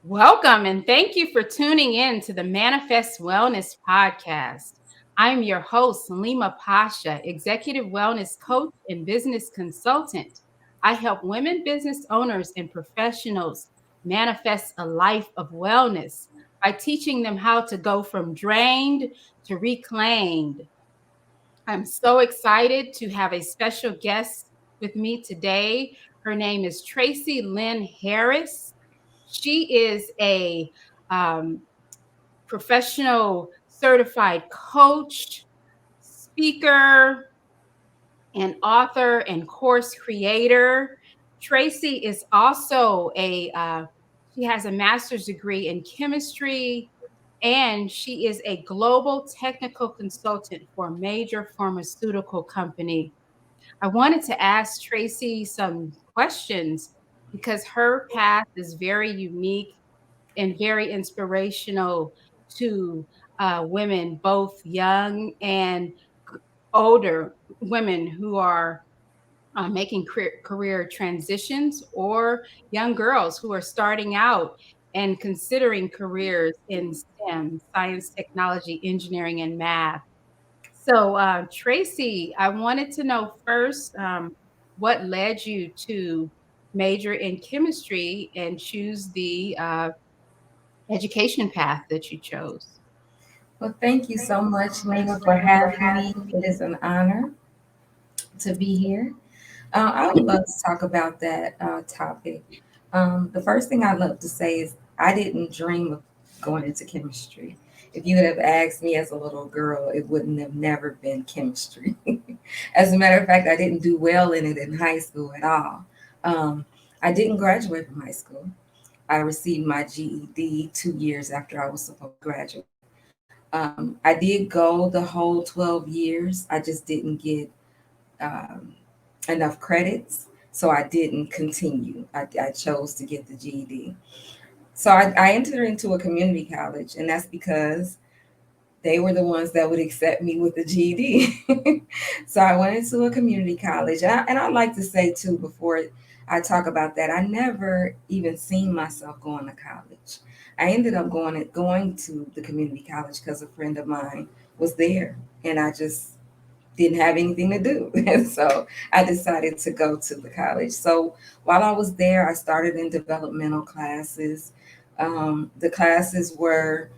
Welcome and thank you for tuning in to the Manifest Wellness Podcast. I'm your host, Lima Pasha, Executive Wellness Coach and Business Consultant. I help women business owners and professionals manifest a life of wellness by teaching them how to go from drained to reclaimed. I'm so excited to have a special guest with me today. Her name is Tracey Lynn Harris. She is a um, professional certified coach, speaker, and author and course creator. Tracy is also she has a master's degree in chemistry, and she is a global technical consultant for a major pharmaceutical company. I wanted to ask Tracy some questions because her path is very unique and very inspirational to women, both young and older women who are making career transitions, or young girls who are starting out and considering careers in STEM, science, technology, engineering, and math. So, Tracy, I wanted to know first, what led you to major in chemistry and choose the education path that you chose? Well, thank you so much, Lena, for having me. It is an honor to be here. I would love to talk about that topic. The first thing I'd love to say is I didn't dream of going into chemistry. If you would have asked me as a little girl, it wouldn't have never been chemistry. As a matter of fact, I didn't do well in it in high school at all. Um, I didn't graduate from high school. I received my GED 2 years after I was supposed to graduate. I did go the whole 12 years. I just didn't get um, enough credits, so I didn't continue. I chose to get the GED. So I entered into a community college, and that's because they were the ones that would accept me with the GED. So I went into a community college, and I like to say too before I talk about that, I never even seen myself going to college. I ended up going to the community college because a friend of mine was there, and I just didn't have anything to do. And so I decided to go to the college. So while I was there, I started in developmental classes. The classes were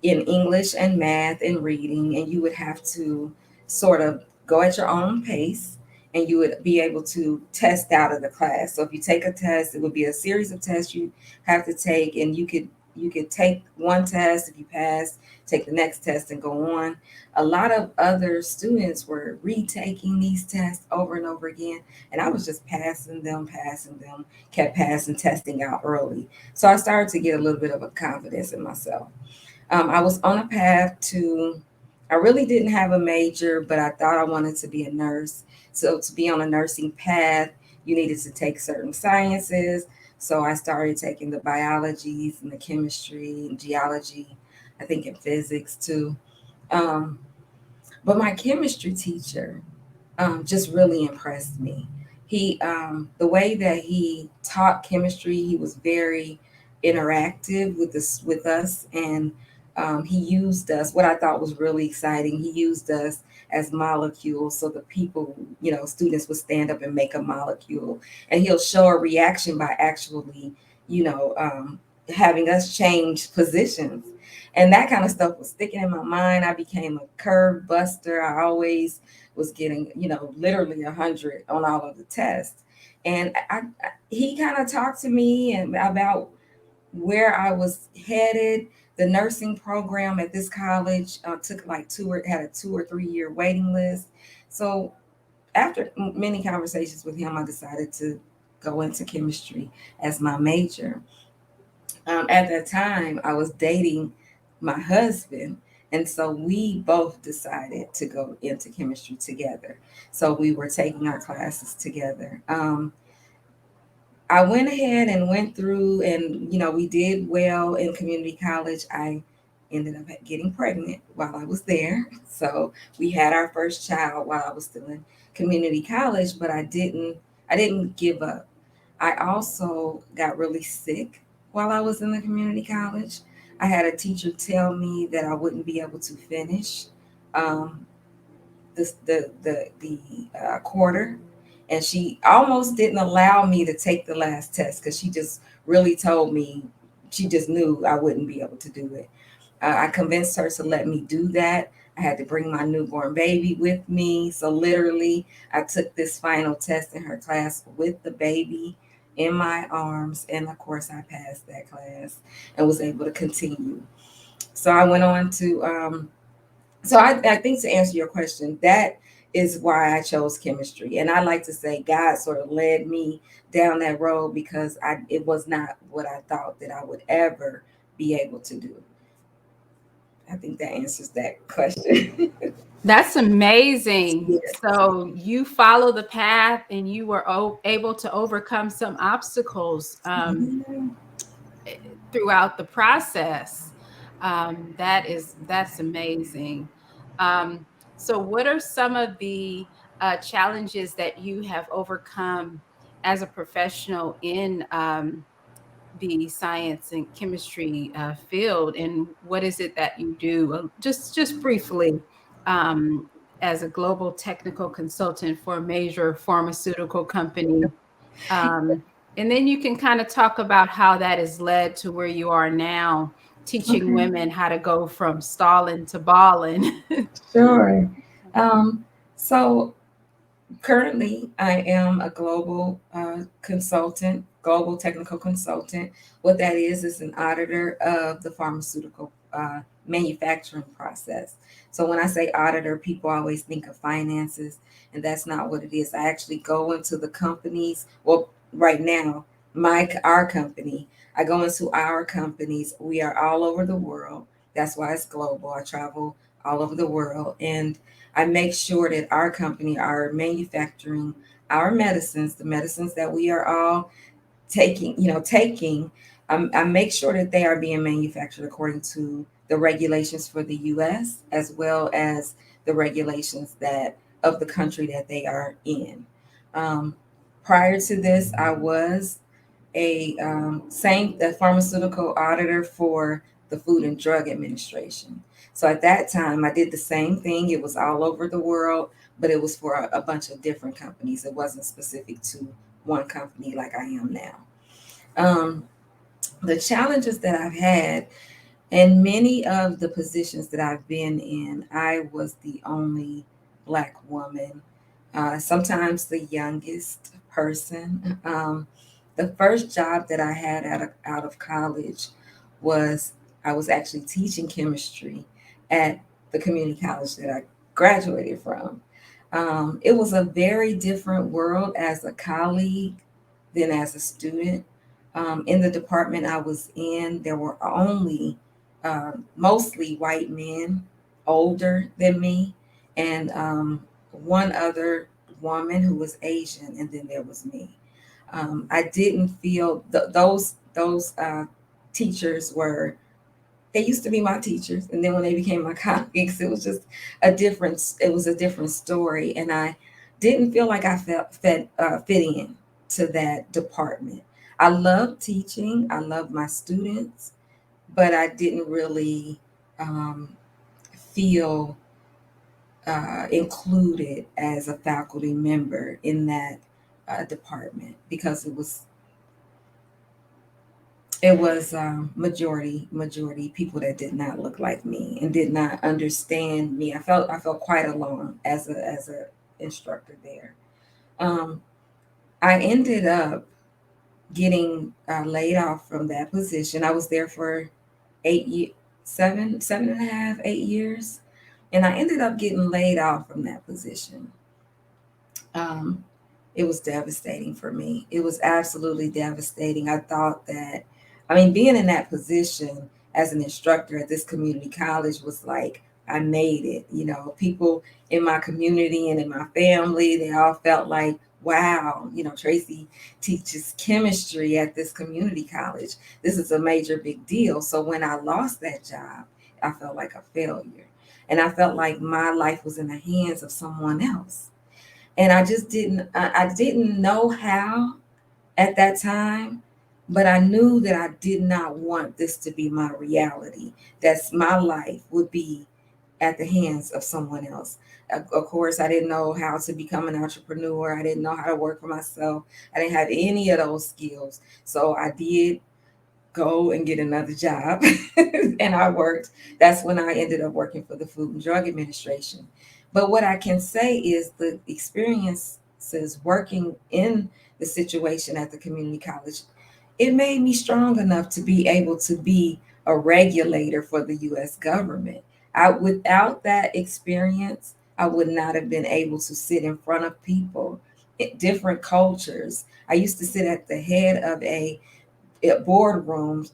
in English and math and reading, and you would have to sort of go at your own pace, and you would be able to test out of the class. So if you take a test, it would be a series of tests you have to take, and you could take one test. If you pass, take the next test and go on. A lot of other students were retaking these tests over and over again, and I was just passing them, kept passing, testing out early. So I started to get a little bit of a confidence in myself. I was on a path to, I really didn't have a major, but I thought I wanted to be a nurse. So to be on a nursing path, you needed to take certain sciences. So I started taking the biologies and the chemistry and geology, I think in physics too. Um, but my chemistry teacher just really impressed me. The way that he taught chemistry, he was very interactive with us, and he used us. What I thought was really exciting, he used us as molecules, so the people, students would stand up and make a molecule, and he'll show a reaction by actually, you know, um, having us change positions. And that kind of stuff was sticking in my mind. I became a curve buster. I always was getting, literally 100 on all of the tests. And he kind of talked to me and about where I was headed. The nursing program at this college took like had a 2 or 3 year waiting list. So after many conversations with him, I decided to go into chemistry as my major. At that time, I was dating my husband. And so we both decided to go into chemistry together. So we were taking our classes together. I went ahead and went through, and we did well in community college. I ended up getting pregnant while I was there. So we had our first child while I was still in community college, but I didn't give up. I also got really sick while I was in the community college. I had a teacher tell me that I wouldn't be able to finish um, the quarter, and she almost didn't allow me to take the last test because she just really told me she just knew I wouldn't be able to do it. I convinced her to let me do that. I had to bring my newborn baby with me. So, literally, I took this final test in her class with the baby in my arms. And of course, I passed that class and was able to continue. So, I went on to, I think to answer your question, that is why I chose chemistry. And I like to say God sort of led me down that road because it was not what I thought that I would ever be able to do. I think that answers that question. That's amazing. Yes. So you follow the path and you were able to overcome some obstacles Yeah. throughout the process. That's amazing. Um, so, what are some of the challenges that you have overcome as a professional in the science and chemistry field, and what is it that you do? Just briefly, um, as a global technical consultant for a major pharmaceutical company, um, and then you can kind of talk about how that has led to where you are now, teaching Okay. women how to go from stalling to balling. Sure. Um, so currently, I am a global consultant, global technical consultant. What that is an auditor of the pharmaceutical manufacturing process. So when I say auditor, people always think of finances, and that's not what it is. I actually go into the companies. Well, right now, our company. I go into our companies. We are all over the world. That's why it's global. I travel all over the world, and I make sure that our company are manufacturing our medicines, the medicines that we are all taking. I make sure that they are being manufactured according to the regulations for the U.S. as well as the regulations that of the country that they are in. Um, Prior to this, I was a pharmaceutical auditor for the Food and Drug Administration. So at that time, I did the same thing. It was all over the world, but it was for a bunch of different companies. It wasn't specific to one company like I am now. The challenges that I've had in many of the positions that I've been in, I was the only Black woman, sometimes the youngest person. The first job that I had out of college was I was actually teaching chemistry at the community college that I graduated from. It was a very different world as a colleague than as a student. In the department I was in, there were only mostly white men, older than me, and one other woman who was Asian, and then there was me. I didn't feel those teachers were they used to be my teachers, and then when they became my colleagues, it was a different story, and I didn't feel like I fit in to that department. I love teaching, I love my students, but I didn't really um, feel included as a faculty member in that department because it was majority people that did not look like me and did not understand me. I felt quite alone as a instructor there. I ended up getting laid off from that position. I was there for 8 years, 7.5, 8 years, and I ended up getting laid off from that position. Um, it was devastating for me. It was absolutely devastating. I thought that, I mean, being in that position as an instructor at this community college was like, I made it. People in my community and in my family, they all felt like, wow, Tracy teaches chemistry at this community college. This is a major big deal. So when I lost that job, I felt like a failure. And I felt like my life was in the hands of someone else, and I just didn't know how at that time But I knew that I did not want this to be my reality. That's my life would be at the hands of someone else. Of course, I didn't know how to become an entrepreneur. I didn't know how to work for myself. I didn't have any of those skills. So I did go and get another job and I worked. That's when I ended up working for the Food and Drug Administration. But what I can say is the experiences working in the situation at the community college, it made me strong enough to be able to be a regulator for the US government. Without that experience, I would not have been able to sit in front of people, different cultures. I used to sit at the head of a at boardrooms,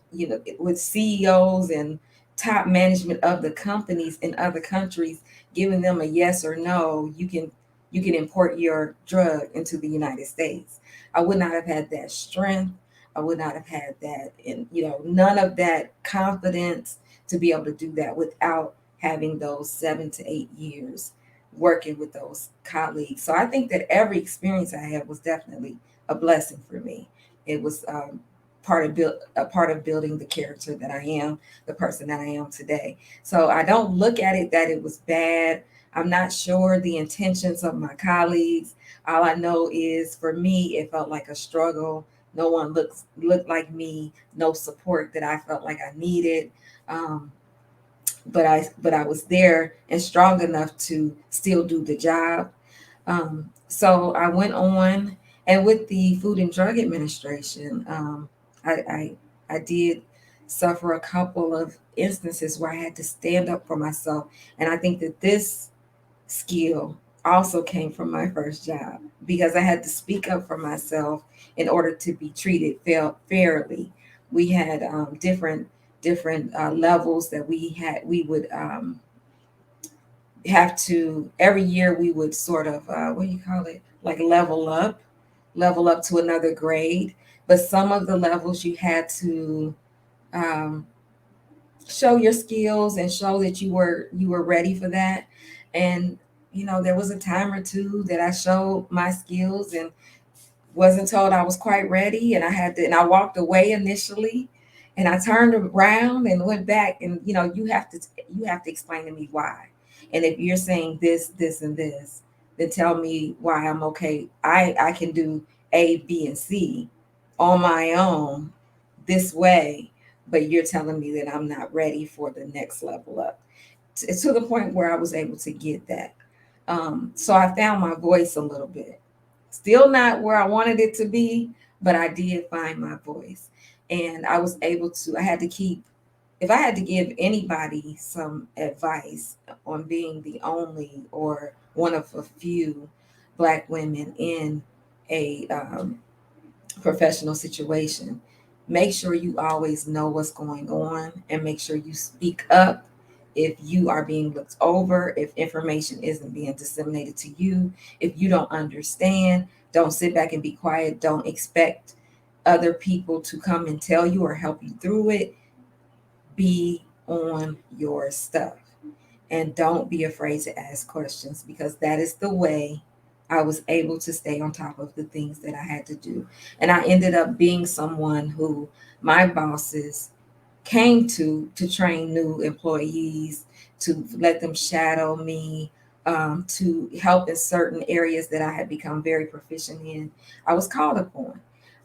with CEOs and top management of the companies in other countries, giving them a yes or no. You can import your drug into the United States. I would not have had that strength. I would not have had that, and none of that confidence to be able to do that without having those 7 to 8 years working with those colleagues. So I think that every experience I had was definitely a blessing for me. It was a part of building the character that I am, the person that I am today. So I don't look at it that it was bad. I'm not sure the intentions of my colleagues. All I know is for me, it felt like a struggle. No one looked like me. No support that I felt like I needed. Um, but I was there and strong enough to still do the job. So I went on, and with the Food and Drug Administration, I, I I did suffer a couple of instances where I had to stand up for myself, and I think that this skill also came from my first job because I had to speak up for myself in order to be treated fairly. We had different levels that we would have to every year we would sort of what do you call it, like level up to another grade, but some of the levels you had to um, show your skills and show that you were ready for that. And there was a time or two that I showed my skills and wasn't told I was quite ready, and I walked away initially, and I turned around and went back, and you have to explain to me why. And if you're saying this and this, then tell me why I'm okay. I can do A, B, and C on my own this way, but you're telling me that I'm not ready for the next level up. To the point where I was able to get that. So I found my voice a little bit. Still not where I wanted it to be, but I did find my voice. And I was able to, I had to keep, if I had to give anybody some advice on being the only or one of a few Black women in a professional situation, make sure you always know what's going on and make sure you speak up if you are being looked over, if information isn't being disseminated to you, if you don't understand. Don't sit back and be quiet. Don't expect other people to come and tell you or help you through it. Be on your stuff and don't be afraid to ask questions, because that is the way I was able to stay on top of the things that I had to do. And I ended up being someone who my bosses came to train new employees, to let them shadow me, to help in certain areas that I had become very proficient in. I was called upon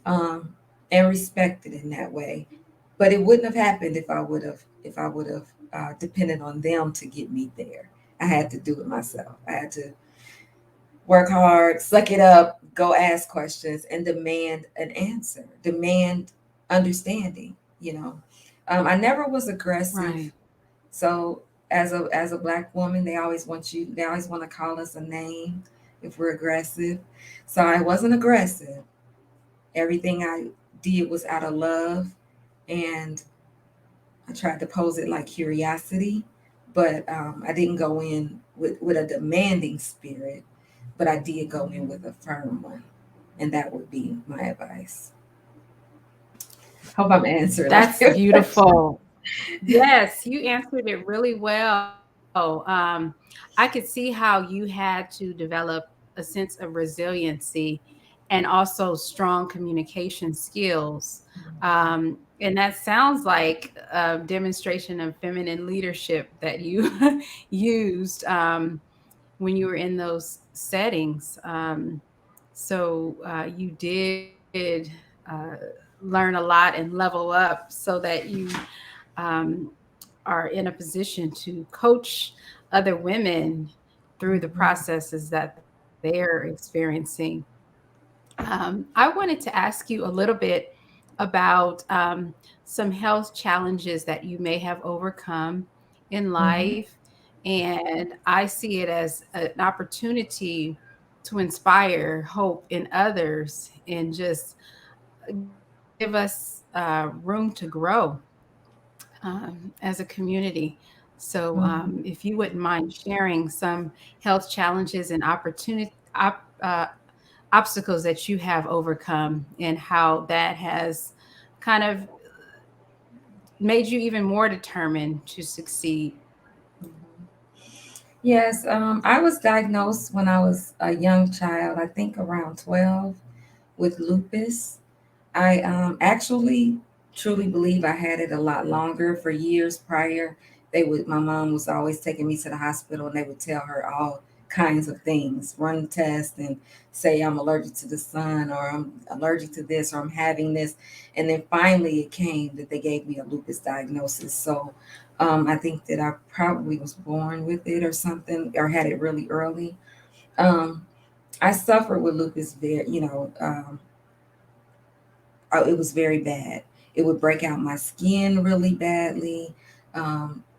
um, and respected in that way. But it wouldn't have happened if I would have depended on them to get me there. I had to do it myself. I had to work hard, suck it up, go ask questions, and demand an answer, demand understanding. You know, I never was aggressive. Right. So as a Black woman, they always want you. They always want to call us a name if we're aggressive. So I wasn't aggressive. Everything I did was out of love, and I tried to pose it like curiosity, but I didn't go in with a demanding spirit, but I did go in with a firm one. And that would be my advice. Hope I'm answering all That's your questions. beautiful. Yes, you answered it really well. I could see how you had to develop a sense of resiliency and also strong communication skills. And that sounds like a demonstration of feminine leadership that you used when you were in those settings. So you did learn a lot and level up so that you um, are in a position to coach other women through the Mhm. processes that they're experiencing. I wanted to ask you a little bit about some health challenges that you may have overcome in Mhm. life. And I see it as an opportunity to inspire hope in others and just give us room to grow as a community. So, Mhm. if you wouldn't mind sharing some health challenges and obstacles that you have overcome and how that has kind of made you even more determined to succeed. Mhm. Yes, I was diagnosed when I was a young child, I think around 12, with lupus. I actually truly believe I had it a lot longer. For years prior. My mom was always taking me to the hospital and they would tell her all kinds of things, run tests and say I'm allergic to the sun or I'm allergic to this or I'm having this. And then finally it came that they gave me a lupus diagnosis. So I think that I probably was born with it or something or had it really early. Um, I suffered with lupus very, it was very bad. It would break out my skin really badly,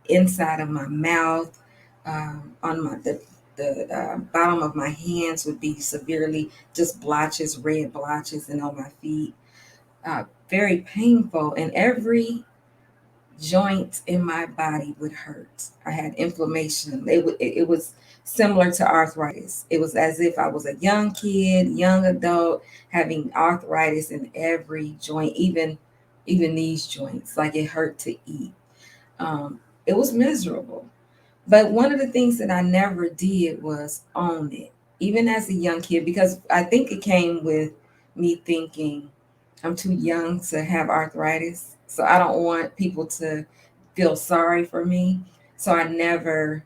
inside of my mouth, on the bottom of my hands would be severely just blotches, red blotches, and on my feet. Very painful, and every joint in my body would hurt. I had inflammation. It was similar to arthritis. It was as if I was a young kid, young adult, having arthritis in every joint, even these joints. Like it hurt to eat. It was miserable. But one of the things that I never did was own it, even as a young kid, because I think it came with me thinking I'm too young to have arthritis. So I don't want people to feel sorry for me. So I never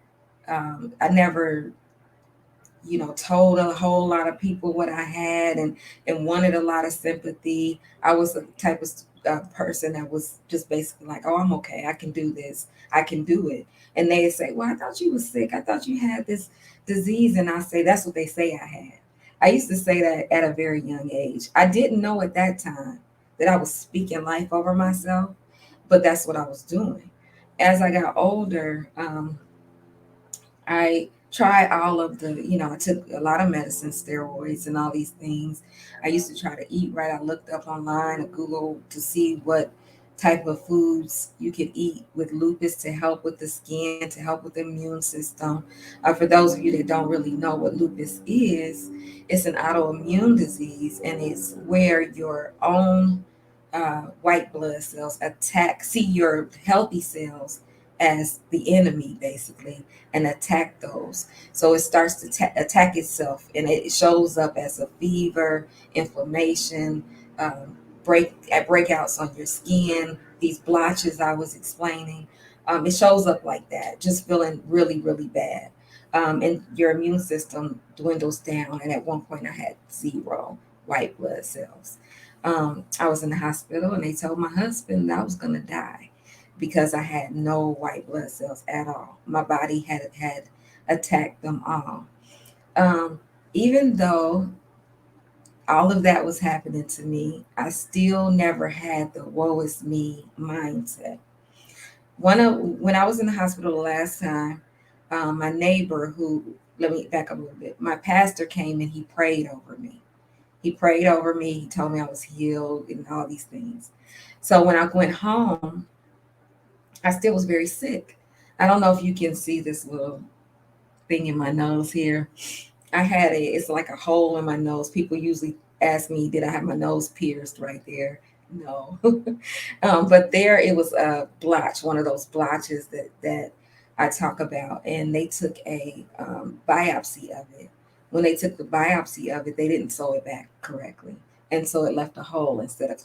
told a whole lot of people what I had and wanted a lot of sympathy. I was the type of person that was just basically like, oh, I'm okay. I can do this. I can do it. And they say, well, I thought you were sick. I thought you had this disease. And I say, that's what they say I had. I used to say that at a very young age. I didn't know at that time that I was speaking life over myself, but that's what I was doing. As I got older, I tried all of I took a lot of medicine, steroids, and all these things. I used to try to eat right. I looked up online or Google to see what type of foods you could eat with lupus to help with the skin, to help with the immune system. For those of you that don't really know what lupus is, it's an autoimmune disease, and it's where your own white blood cells see your healthy cells as the enemy, basically, and attack those. So it starts to attack itself, and it shows up as a fever, inflammation, um, breakouts on your skin, these blotches I was explaining. It shows up like that, just feeling really, really bad. And your immune system dwindles down. And at one point, I had zero white blood cells. I was in the hospital, and they told my husband that I was going to die because I had no white blood cells at all. My body had attacked them all. Um, Even though all of that was happening to me, I still never had the woe is me mindset. When I was in the hospital the last time, my neighbor who let me back up a little bit. My pastor came and he prayed over me. He prayed over me. He told me I was healed and all these things. So when I went home, I still was very sick. I don't know if you can see this little thing in my nose here. It's like a hole in my nose. People usually ask me, did I have my nose pierced right there? No. But there it was a blotch, one of those blotches that I talk about. And they took a biopsy of it when they took the biopsy of it, they didn't sew it back correctly. And so it left a hole instead of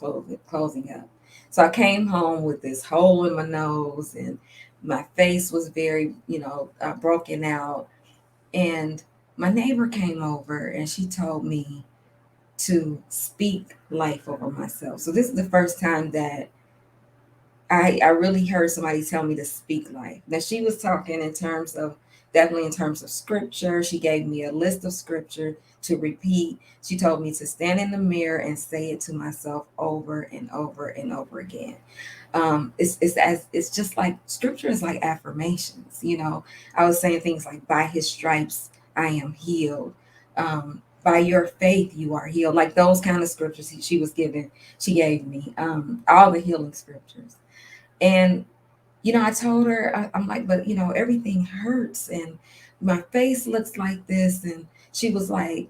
closing up. So I came home with this hole in my nose, and my face was very, broken out. And my neighbor came over and she told me to speak life over myself. So this is the first time that I really heard somebody tell me to speak life. Now she was talking in terms of, definitely in terms of scripture. She gave me a list of scripture to repeat. She told me to stand in the mirror and say it to myself over and over and over again. It's just like scripture is like affirmations. I was saying things like, by his stripes I am healed. By your faith you are healed. Like those kind of scriptures she gave me all the healing scriptures. And I told her, I'm like, but everything hurts and my face looks like this. And she was like,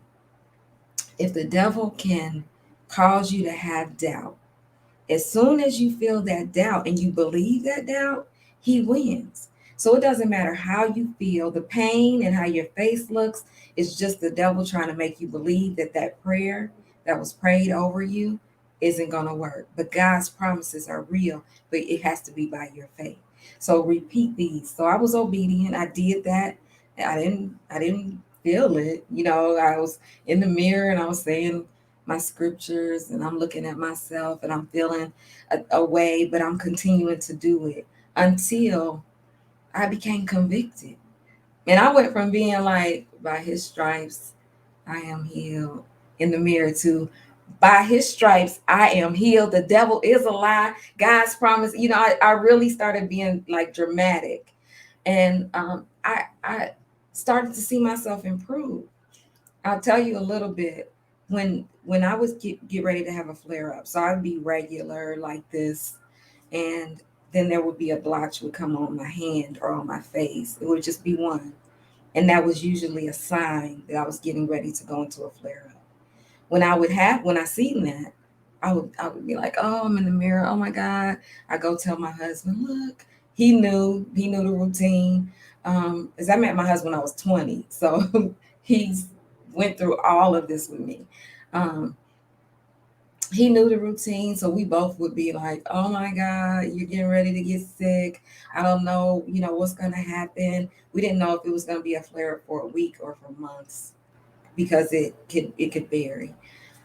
if the devil can cause you to have doubt, as soon as you feel that doubt and you believe that doubt, he wins. So it doesn't matter how you feel, the pain and how your face looks, it's just the devil trying to make you believe that that prayer that was prayed over you isn't going to work. But God's promises are real, but it has to be by your faith. So repeat these. So I was obedient. I did that. I didn't feel it. I was in the mirror and I was saying my scriptures and I'm looking at myself and I'm feeling a way, but I'm continuing to do it until I became convicted. And I went from being like, by his stripes, I am healed in the mirror to, by his stripes, I am healed. The devil is a lie. God's promise. I really started being like dramatic. And I started to see myself improve. I'll tell you a little bit. When I was get ready to have a flare up, so I'd be regular like this, and then there would be a blotch would come on my hand or on my face. It would just be one, and that was usually a sign that I was getting ready to go into a flare up. When I seen that, I would be like, oh, I'm in the mirror. Oh my God! I go tell my husband, look, he knew the routine. As I met my husband when I was 20, so he's went through all of this with me. Um, he knew the routine, so we both would be like, "Oh my God, you're getting ready to get sick. I don't know, what's going to happen." We didn't know if it was going to be a flare up for a week or for months because it could vary.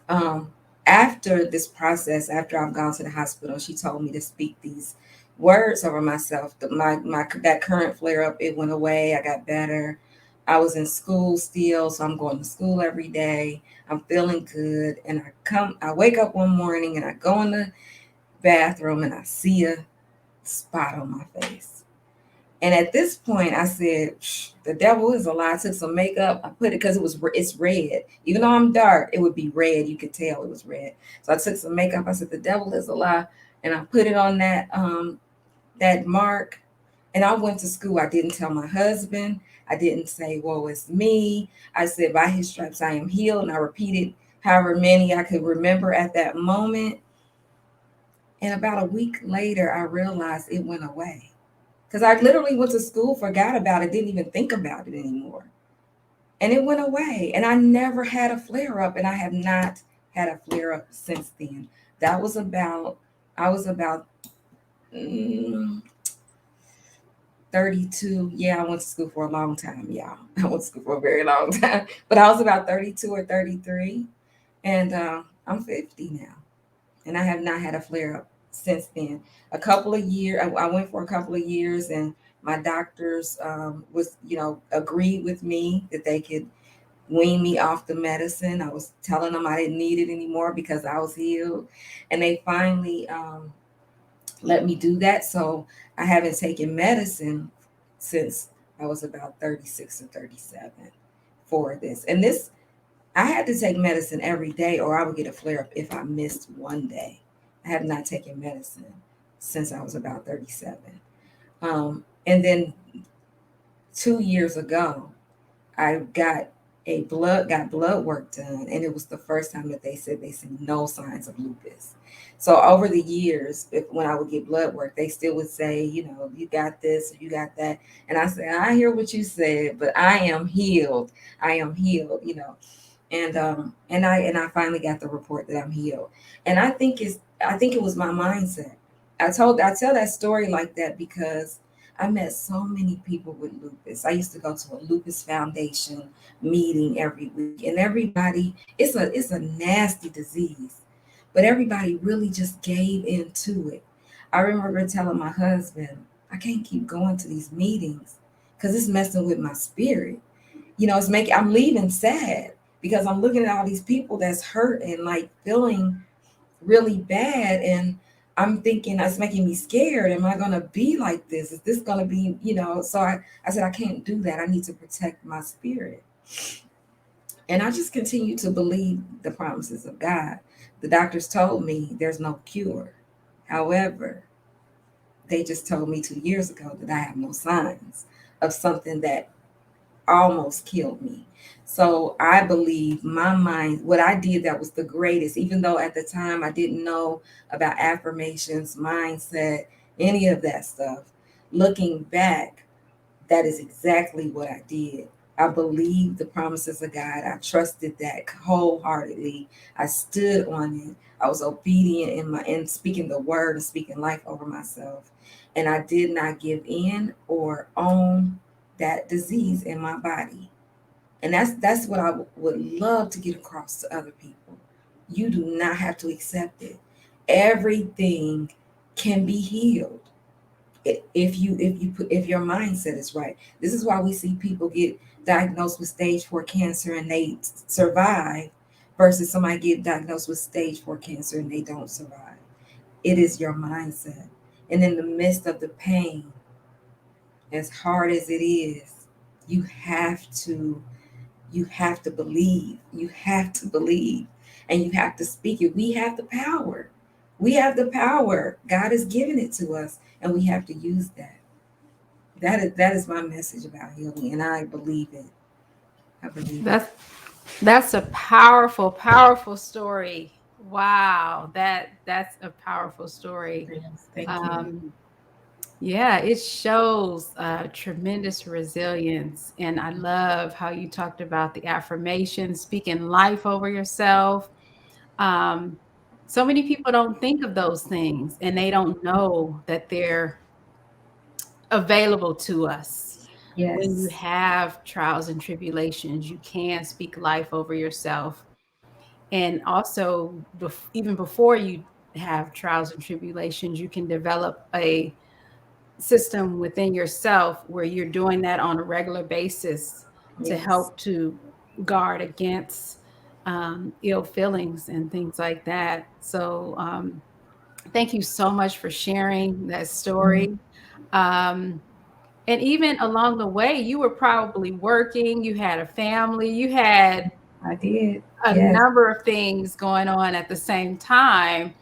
Um, After this process, after I've gone to the hospital, she told me to speak these words over myself. That current flare up, it went away. I got better. I was in school still, so I'm going to school every day. I'm feeling good, and I wake up one morning and I go in the bathroom and I see a spot on my face. And at this point, I said, "The devil is a lie." I took some makeup. I put it because it's red. Even though I'm dark, it would be red. You could tell it was red. So I took some makeup. I said, "The devil is a lie," and I put it on that mark. And I went to school. I didn't tell my husband. I didn't say, "Well, it's me." I said, "By his stripes I am healed," and I repeated however many I could remember at that moment. And about a week later, I realized it went away. Because I literally went to school, forgot about it, didn't even think about it anymore. And it went away. And I never had a flare up, and I have not had a flare up since then. That was about, I was about mm, 32. Yeah, I went to school for a long time, y'all. I went to school for a very long time. But I was about 32 or 33. And I'm 50 now. And I have not had a flare up since then. A couple of years, I went for a couple of years, and my doctors agreed with me that they could wean me off the medicine. I was telling them I didn't need it anymore because I was healed, and they finally let me do that. So I haven't taken medicine since I was about 36 or 37 for this. And this, I had to take medicine every day or I would get a flare up if I missed one day. I have not taken medicine since I was about 37. And then 2 years ago, I got got blood work done, and it was the first time that they said they see no signs of lupus. So over the years, when I would get blood work, they still would say, you got this, you got that, and I said, I hear what you said, but I am healed. I am healed. And I finally got the report that I'm healed. And I think it was my mindset. I tell that story like that because I met so many people with lupus. I used to go to a lupus foundation meeting every week, and everybody, it's a nasty disease, but everybody really just gave into it. I remember telling my husband, I can't keep going to these meetings because it's messing with my spirit. I'm leaving sad because I'm looking at all these people that's hurt and like feeling really bad, and I'm thinking that's making me scared. Am I gonna be like this? Is this gonna be? So I said I can't do that. I need to protect my spirit. And I just continue to believe the promises of God. The doctors told me there's no cure. However, they just told me 2 years ago that I have no signs of something that almost killed me. So I believe my mind, what I did that was the greatest, even though at the time I didn't know about affirmations, mindset, any of that stuff. Looking back, that is exactly what I did. I believed the promises of God. I trusted that wholeheartedly. I stood on it. I was obedient in speaking the word and speaking life over myself. And I did not give in or own that disease in my body. And that's what I would love to get across to other people. You do not have to accept it. Everything can be healed if your mindset is right. This is why we see people get diagnosed with stage 4 cancer and they survive versus somebody get diagnosed with stage 4 cancer and they don't survive. It is your mindset. And in the midst of the pain, as hard as it is, you have to you have to believe. You have to believe. And you have to speak it. We have the power. We have the power. God has given it to us, and we have to use that. That is my message about healing, and I believe it. I believe it. That's that's a powerful, powerful story. Wow, that's a powerful story. Yes, thank you. Um, yeah, it shows tremendous resilience, and I love how you talked about the affirmations, speaking life over yourself. Um, so many people don't think of those things, and they don't know that they're available to us. When you Yes. have trials and tribulations, you can speak life over yourself. And also, even before you have trials and tribulations, you can develop a system within yourself where you're doing that on a regular basis to Yes. help to guard against ill feelings and things like that. So, thank you so much for sharing that Mhm. story. Um, and even along the way, you were probably working, you had a family, you had I did. a Yes. number of things going on at the same time,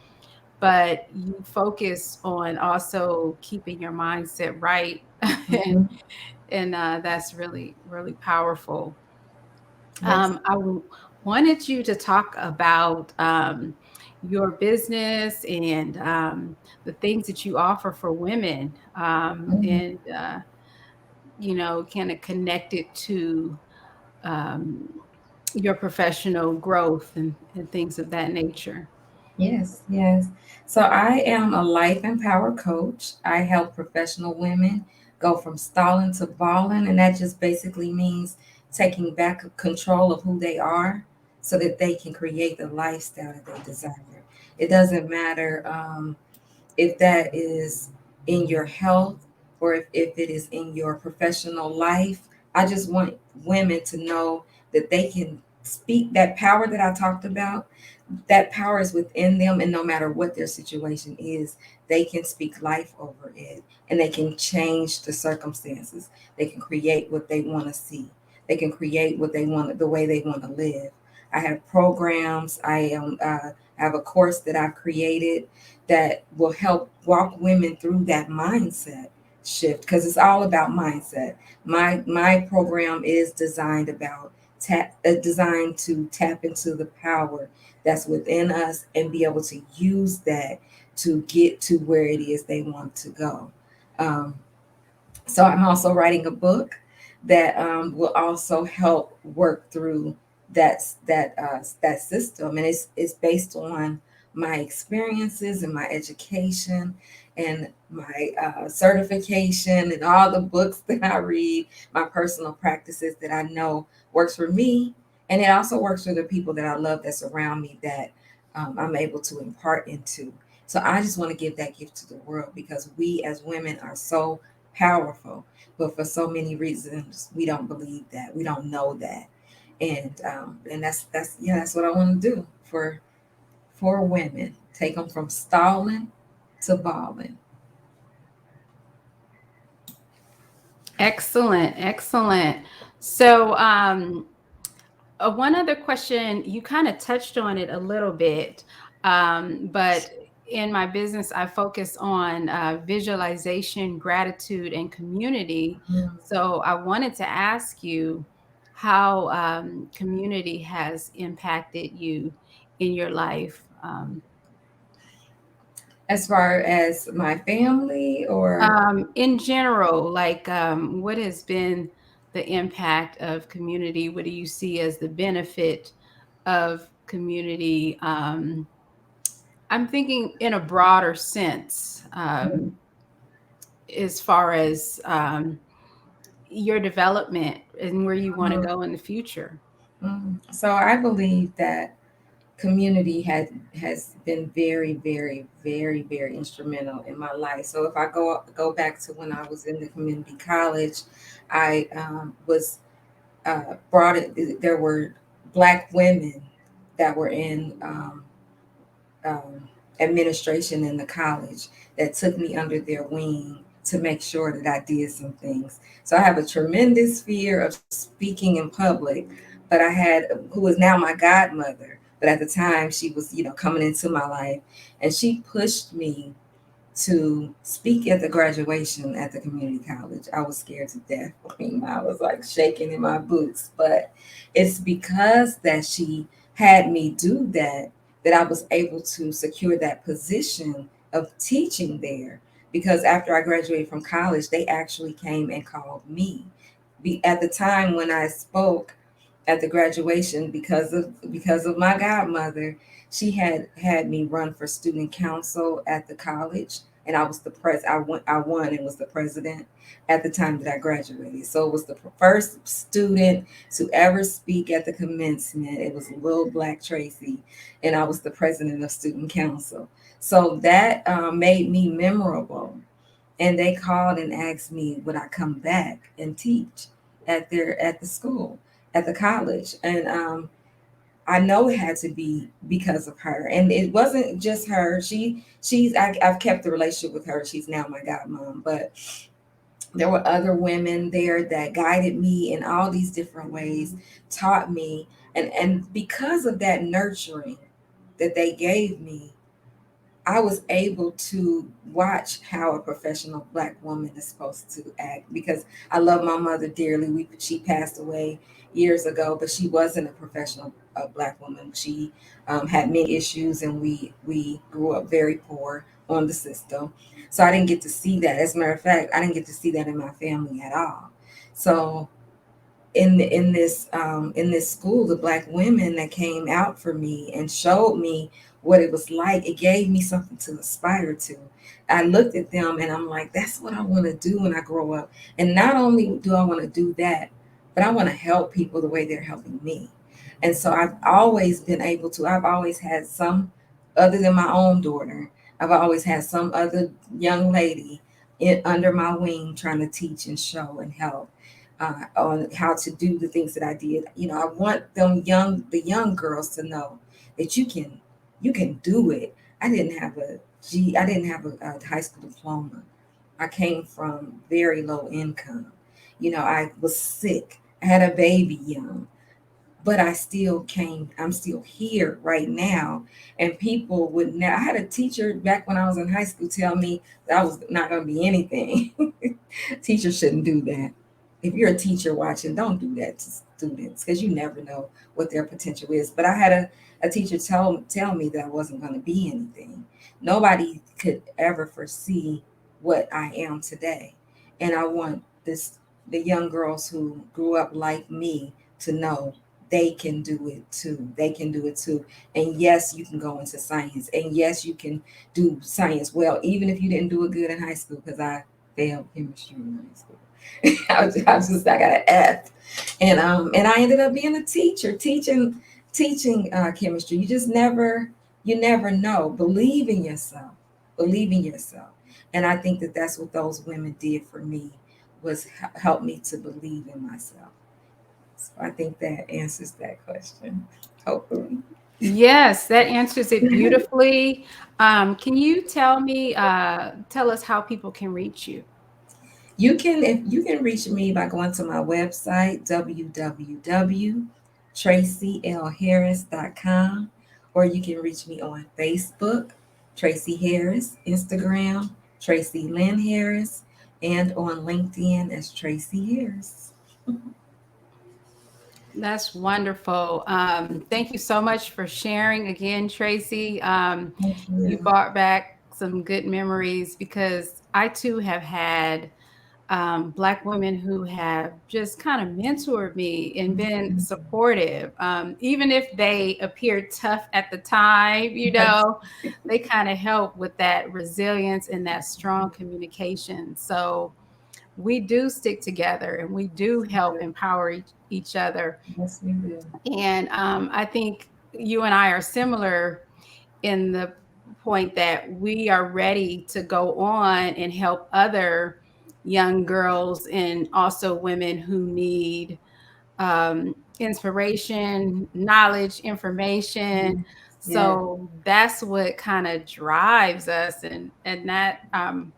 but you focus on also keeping your mindset right. and Mhm. that's really, really powerful. Yes. Wanted you to talk about your business and the things that you offer for women, Mhm. and kind of connect it to um, your professional growth and things of that nature. Yes, yes. So I am a life and power coach. I help professional women go from stalling to balling, and that just basically means taking back control of who they are so that they can create the lifestyle that they desire. It doesn't matter if that is in your health or if it is in your professional life. I just want women to know that they can speak that power that I talked about. That power is within them, and no matter what their situation is, they can speak life over it, and they can change the circumstances. They can create what they want to see. They can create what they want, the way they want to live. I have programs. I have a course that I've created that will help walk women through that mindset shift, because it's all about mindset. My program is designed about designed to tap into the power that's within us and be able to use that to get to where it is they want to go. Um, so I'm also writing a book that will also help work through that system, and it's based on my experiences and my education and my certification and all the books that I read, my personal practices that I know works for me, and it also works for the people that I love that surround me that I'm able to impart into. So I just want to give that gift to the world because we as women are so powerful, but for so many reasons we don't believe that, we don't know that, and that's yeah, that's what I want to do for women. Take them from stalling to balling. Excellent, excellent. So, one other question, you kind of touched on it a little bit, but in my business, I focus on visualization, gratitude, and community. Mm. So I wanted to ask you how community has impacted you in your life. As far as my family, or In general, like what has been the impact of community? What do you see as the benefit of community? I'm thinking in a broader sense, as far as your development and where you want to go in the future. so I believe that community has been very, very, very, very instrumental in my life. So if I go back to when I was in the community college, I was brought it. There were black women that were in administration in the college that took me under their wing to make sure that I did some things. So I have a tremendous fear of speaking in public, but I had who is now my godmother, but at the time she was, coming into my life, and she pushed me to speak at the graduation at the community college. I was scared to death. I mean, I was like shaking in my boots, but it's because that she had me do that that I was able to secure that position of teaching there. Because after I graduated from college, they actually came and called me. At the time when I spoke at the graduation, because of my godmother, she had me run for student council at the college, and I was the I won and was the president at the time that I graduated. So it was the first student to ever speak at the commencement. It was little black Tracy, and I was the president of student council. So that made me memorable, and they called and asked me would I come back and teach at the school, at the college. And I know it had to be because of her, and it wasn't just her. I've kept the relationship with her. She's now my godmom, but there were other women there that guided me in all these different ways, taught me, and because of that nurturing that they gave me, I was able to watch how a professional black woman is supposed to act, because I love my mother dearly. She passed away years ago, but she wasn't a professional black woman. She had many issues, and we grew up very poor on the system. So I didn't get to see that. As a matter of fact, I didn't get to see that in my family at all. So in this school, the black women that came out for me and showed me what it was like, it gave me something to aspire to. I looked at them and I'm like, that's what I want to do when I grow up. And not only do I want to do that, but I want to help people the way they're helping me. And so I've always had some, other than my own daughter, I've always had some other young lady under my wing trying to teach and show and help on how to do the things that I did. I want the young girls to know that you can do it. I didn't have a high school diploma. I came from very low income. I was sick. I had a baby young, but I'm still here right now. And people would now, I had a teacher back when I was in high school tell me that I was not going to be anything. Teachers shouldn't do that. if you're a teacher watching, don't do that to students because you never know what their potential is. But I had a teacher tell me that I wasn't going to be anything. Nobody could ever foresee what I am today. And I want the young girls who grew up like me to know they can do it too. They can do it too. And yes, you can go into science. And yes, you can do science well, even if you didn't do it good in high school, because I failed chemistry in high school. I got an F, and I ended up being a teacher, teaching chemistry. You never know. Believe in yourself, and I think that that's what those women did for me was help me to believe in myself. So I think that answers that question. Hopefully. Yes, that answers it beautifully. Can you tell us how people can reach you? You can reach me by going to my website www.traceylharris.com, or you can reach me on Facebook, Tracey Harris, Instagram, Tracey Lynn Harris, and on LinkedIn as Tracey Harris. That's wonderful. Thank you so much for sharing again, Tracy. Thank You you. brought back some good memories because I too have had Black women who have just kind of mentored me and been supportive. Even if they appeared tough at the time, Yes. they kind of help with that resilience and that strong communication. So we do stick together and we do help empower each other. Yes, we do. And I think you and I are similar in the point that we are ready to go on and help other young girls and also women who need inspiration, knowledge, information. Yes. So that's what kind of drives us, and that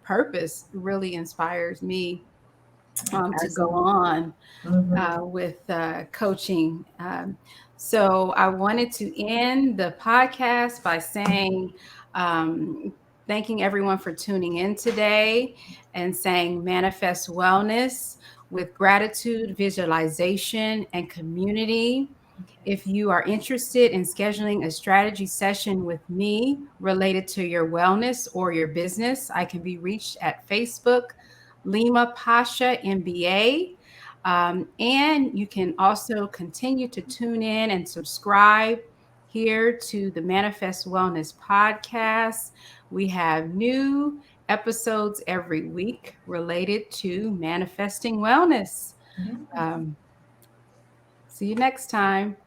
purpose really inspires me to go Absolutely. on Hmm. with coaching. So I wanted to end the podcast by saying, thanking everyone for tuning in today and saying manifest wellness with gratitude, visualization, and community. If you are interested in scheduling a strategy session with me related to your wellness or your business, I can be reached at Facebook, Lima Pasha MBA. And you can also continue to tune in and subscribe here to the Manifest Wellness podcast. We have new episodes every week related to manifesting wellness. Yes. Um, See you next time.